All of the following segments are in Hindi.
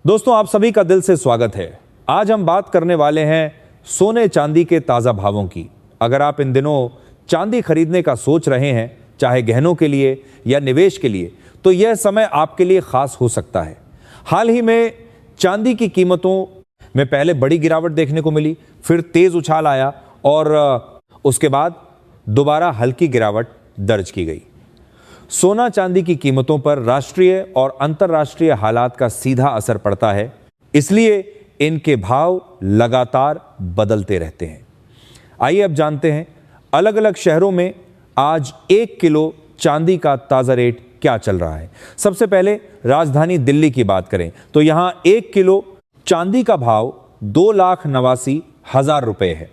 दोस्तों, आप सभी का दिल से स्वागत है। आज हम बात करने वाले हैं सोने चांदी के ताज़ा भावों की। अगर आप इन दिनों चांदी खरीदने का सोच रहे हैं, चाहे गहनों के लिए या निवेश के लिए, तो यह समय आपके लिए खास हो सकता है। हाल ही में चांदी की कीमतों में पहले बड़ी गिरावट देखने को मिली, फिर तेज उछाल आया और उसके बाद दोबारा हल्की गिरावट दर्ज की गई। सोना चांदी की कीमतों पर राष्ट्रीय और अंतर्राष्ट्रीय हालात का सीधा असर पड़ता है, इसलिए इनके भाव लगातार बदलते रहते हैं। आइए अब जानते हैं अलग अलग शहरों में आज 1 किलो चांदी का ताज़ा रेट क्या चल रहा है। सबसे पहले राजधानी दिल्ली की बात करें तो यहां 1 किलो चांदी का भाव 2,89,000 रुपए है।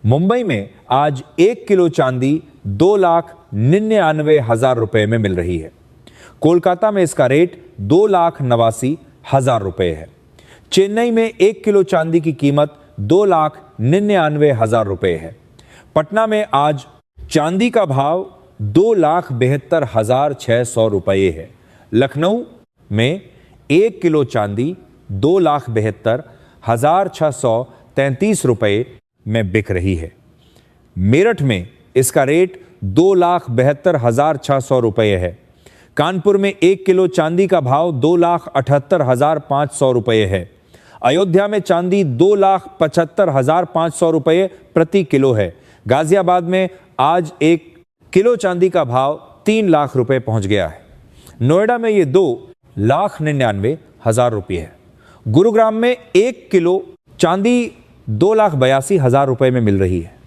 मुंबई में आज 1 किलो चांदी 2,99,000 रुपए में मिल रही है। कोलकाता में इसका रेट 2,89,000 रुपए है। चेन्नई में 1 किलो चांदी की कीमत 2,99,000 रुपए है। पटना में आज चांदी का भाव 2,72,600 रुपये है। लखनऊ में 1 किलो चांदी 2,72,633 रुपये में बिक रही है। मेरठ में इसका रेट 2,72,600 रुपये है। कानपुर में 1 किलो चांदी का भाव 2,78,500 रुपये है। अयोध्या में चांदी 2,75,500 रुपये प्रति किलो है। गाजियाबाद में आज 1 किलो चांदी का भाव 3 लाख रुपए पहुंच गया है। नोएडा में ये 2,99,000 रुपये है। गुरुग्राम में 1 किलो चांदी 2,82,000 रुपये में मिल रही है।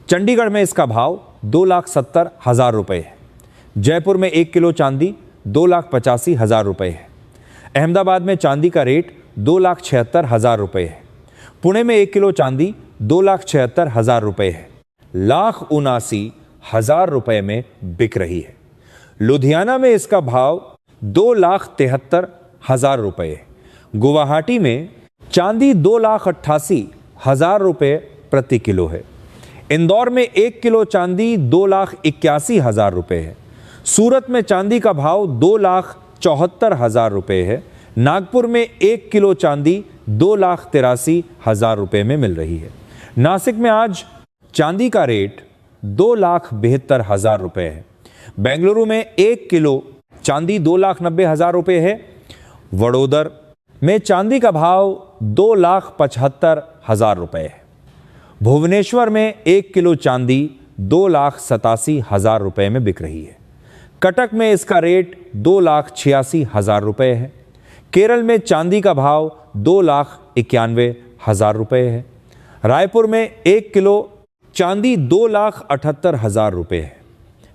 चंडीगढ़ में इसका भाव 2,70,000 रुपये है। जयपुर में 1 किलो चांदी 2,85,000 रुपये है। अहमदाबाद में चांदी का रेट 2,76,000 रुपये है। पुणे में 1 किलो चांदी 2,76,000 रुपये है। 1,79,000 रुपये में बिक रही है। लुधियाना में इसका भाव 2,73,000 रुपये है। गुवाहाटी में चांदी 2,88,000 रुपये प्रति किलो है। इंदौर में 1 किलो चांदी 2,81,000 रुपये है। सूरत में चांदी का भाव 2,74,000 रुपये है। नागपुर में 1 किलो चांदी 2,83,000 रुपये में मिल रही है। नासिक में आज चांदी का रेट 2,72,000 रुपये है। बेंगलुरु में 1 किलो चांदी 2,90,000 रुपये है। वडोदर में चांदी का भाव 2,75,000 रुपये है। भुवनेश्वर में 1 किलो चांदी 2,87,000 रुपये में बिक रही है। कटक में इसका रेट 2,86,000 रुपये है। केरल में चांदी का भाव 2,91,000 रुपये है। रायपुर में 1 किलो चांदी 2,78,000 रुपये है।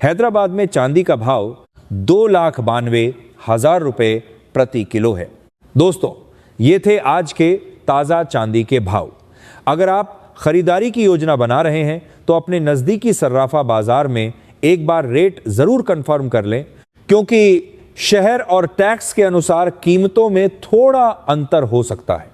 हैदराबाद में चांदी का भाव 2,92,000 रुपये प्रति किलो है। दोस्तों, ये थे आज के ताज़ा चांदी के भाव। अगर आप खरीदारी की योजना बना रहे हैं तो अपने नज़दीकी सर्राफा बाजार में एक बार रेट ज़रूर कंफर्म कर लें, क्योंकि शहर और टैक्स के अनुसार कीमतों में थोड़ा अंतर हो सकता है।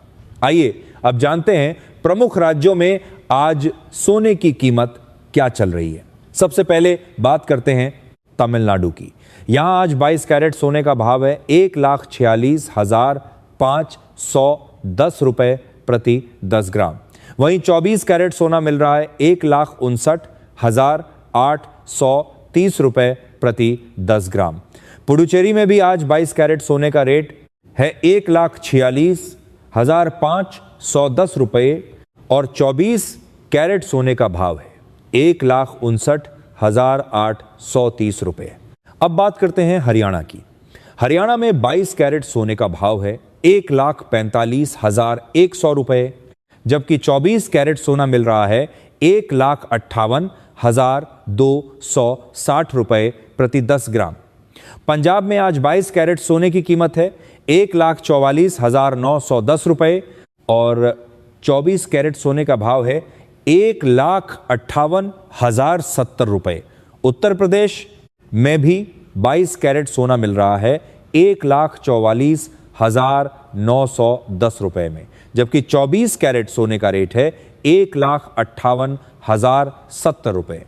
आइए अब जानते हैं प्रमुख राज्यों में आज सोने की कीमत क्या चल रही है। सबसे पहले बात करते हैं तमिलनाडु की। यहां आज 22 कैरेट सोने का भाव है 1,46,510 रुपये प्रति 10 ग्राम। वहीं 24 कैरेट सोना मिल रहा है 1,59,830 रुपये प्रति 10 ग्राम। पुडुचेरी में भी आज 22 कैरेट सोने का रेट है 1,46,510 रुपये और 24 कैरेट सोने का भाव है 1,59,830 रुपये। अब बात करते हैं हरियाणा की। हरियाणा में 22 कैरेट सोने का भाव है 1,45,100 रुपये, जबकि 24 कैरेट सोना मिल रहा है 1,58,260 रुपये प्रति 10 ग्राम। पंजाब में आज 22 कैरेट सोने की कीमत है 1,44,910 रुपये और 24 कैरेट सोने का भाव है 1,58,070 रुपये। उत्तर प्रदेश में भी 22 कैरेट सोना मिल रहा है 1,44,910 रुपये में, जबकि 24 कैरेट सोने का रेट है 1,58,070 रुपये।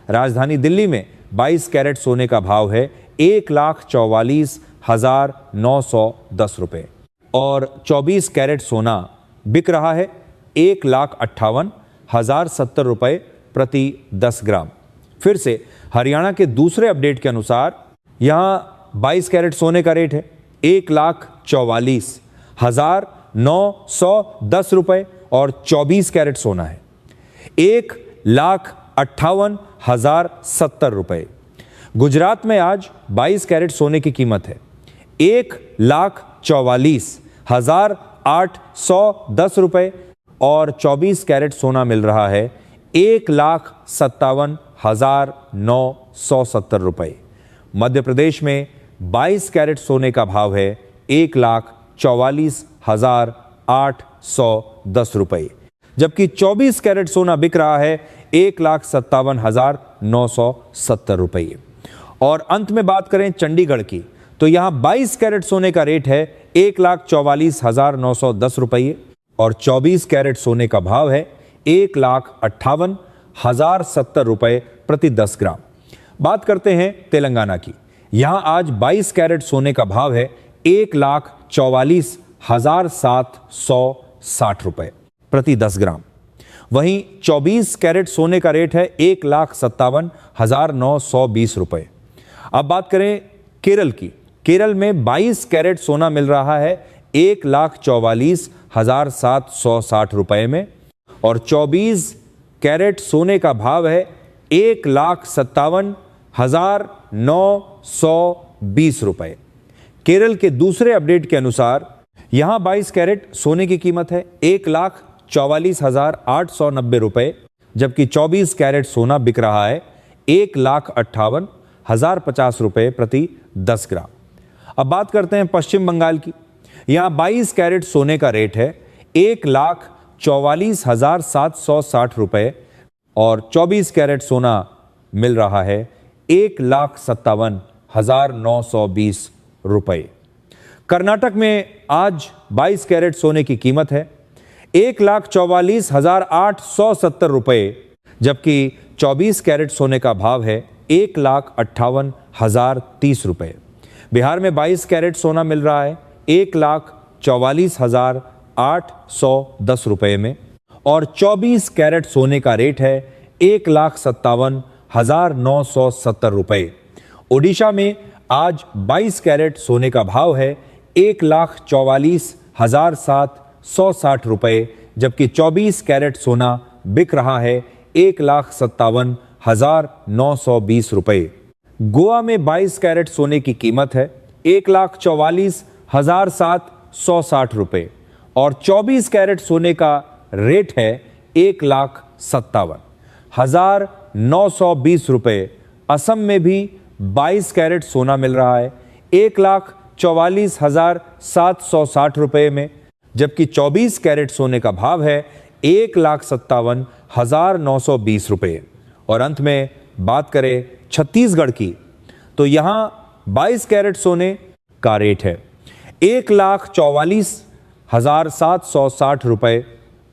राजधानी दिल्ली में 22 कैरेट सोने का भाव है 1,44,910 रुपये। और 24 कैरेट सोना बिक रहा है 1,58,070 रुपए प्रति 10 ग्राम। फिर से हरियाणा के दूसरे अपडेट के अनुसार यहां 22 कैरेट सोने का रेट है 1,44,910 रुपए और 24 कैरेट सोना है 1,58,070 रुपए। गुजरात में आज 22 कैरेट सोने की कीमत है 1,44,810 रुपए और 24 कैरेट सोना मिल रहा है 1,57,970 रुपए। मध्य प्रदेश में 22 कैरेट सोने का भाव है 1,44,810 रुपए, जबकि 24 कैरेट सोना बिक रहा है 1,57,970 रुपये। और अंत में बात करें चंडीगढ़ की, तो यहां 22 कैरेट सोने का रेट है 1,44,910 रुपये और 24 कैरेट सोने का भाव है 1,58,070 रुपये प्रति 10 ग्राम। बात करते हैं तेलंगाना की, यहां आज 22 कैरेट सोने का भाव है 1,44,760 रुपये प्रति 10 ग्राम। वहीं 24 कैरेट सोने का रेट है 1,57,920 रुपये। अब बात करें केरल की, केरल में 22 कैरेट सोना मिल रहा है 1,44,760 रुपये में और 24 कैरेट सोने का भाव है 1,57,920 रुपये। केरल के दूसरे अपडेट के अनुसार यहां 22 कैरेट सोने की कीमत है 1,44,890 रुपये, जबकि 24 कैरेट सोना बिक रहा है 1,58,050 रुपये प्रति 10 ग्राम। अब बात करते हैं पश्चिम बंगाल की, यहां 22 कैरेट सोने का रेट है 1,44,760 रुपये और 24 कैरेट सोना मिल रहा है 1,57,920 रुपये। कर्नाटक में आज 22 कैरेट सोने की कीमत है 1,44,870 रुपये, जबकि 24 कैरेट सोने का भाव है 1,58,030 रुपये। बिहार में 22 कैरेट सोना मिल रहा है 1,44,810 रुपये में और 24 कैरेट सोने का रेट है 1,57,970 रुपये। ओडिशा में आज 22 कैरेट सोने का भाव है 1,44,760 रुपये, जबकि 24 कैरेट सोना बिक रहा है 1,57,920 रुपये। गोवा में 22 कैरेट सोने की कीमत है 1,44,760 रुपये और 24 कैरेट सोने का रेट है 1,57,920 रुपये। असम में भी 22 कैरेट सोना मिल रहा है 1,44,760 रुपये में, जबकि 24 कैरेट सोने का भाव है 1,57,920 रुपये। और अंत में बात करें छत्तीसगढ़ की, तो यहां 22 कैरेट सोने का रेट है 1,44,760 रुपये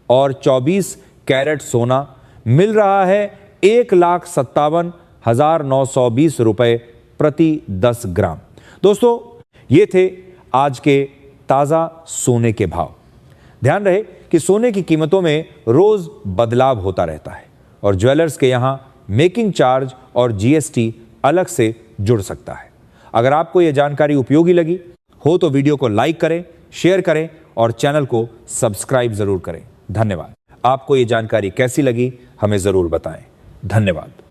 और 24 कैरेट सोना मिल रहा है 1,57,920 रुपये प्रति 10 ग्राम। दोस्तों, ये थे आज के ताज़ा सोने के भाव। ध्यान रहे कि सोने की कीमतों में रोज बदलाव होता रहता है और ज्वेलर्स के यहाँ मेकिंग चार्ज और जीएसटी अलग से जुड़ सकता है। अगर आपको यह जानकारी उपयोगी लगी हो तो वीडियो को लाइक करें, शेयर करें और चैनल को सब्सक्राइब जरूर करें। धन्यवाद। आपको ये जानकारी कैसी लगी हमें जरूर बताएं। धन्यवाद।